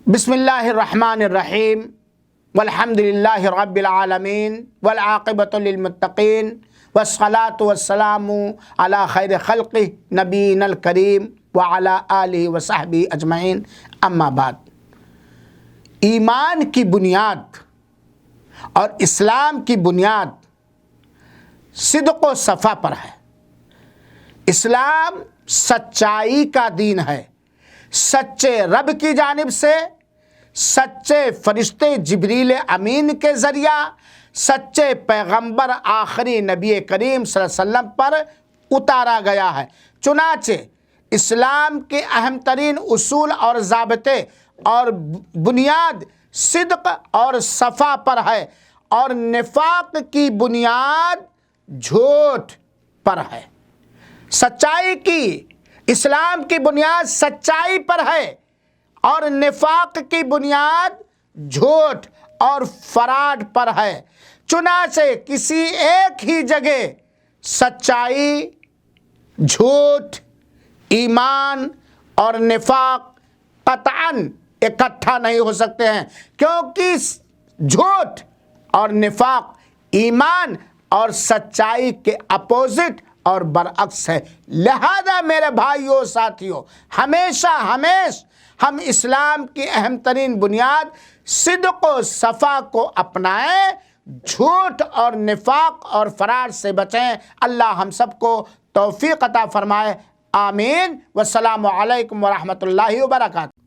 بسم اللہ الرحمن الرحیم والحمد للہ رب العالمین والعاقبۃ للمتقین والصلاة والسلام علی خیر خلقہ نبینا الکریم وعلی آلہ وصحبہ اجمعین، اما بعد۔ ایمان کی بنیاد اور اسلام کی بنیاد صدق و صفا پر ہے۔ اسلام سچائی کا دین ہے، سچے رب کی جانب سے، سچے فرشتے جبریل امین کے ذریعہ، سچے پیغمبر آخری نبی کریم صلی اللہ علیہ وسلم پر اتارا گیا ہے۔ چنانچہ اسلام کے اہم ترین اصول اور ضابطے اور بنیاد صدق اور صفا پر ہے، اور نفاق کی بنیاد جھوٹ پر ہے۔ سچائی کی، اسلام کی بنیاد سچائی پر ہے اور نفاق کی بنیاد جھوٹ اور فراڈ پر ہے۔ چنانچہ کسی ایک ہی جگہ سچائی، جھوٹ، ایمان اور نفاق قطعاً اکٹھا نہیں ہو سکتے ہیں، کیونکہ جھوٹ اور نفاق ایمان اور سچائی کے اپوزٹ اور برعکس ہے۔ لہذا میرے بھائیوں ساتھیوں، ہمیشہ ہم اسلام کی اہم ترین بنیاد صدق و صفا کو اپنائیں، جھوٹ اور نفاق اور فراڈ سے بچیں۔ اللہ ہم سب کو توفیق عطا فرمائے، آمین۔ والسلام علیکم ورحمۃ اللہ وبرکاتہ۔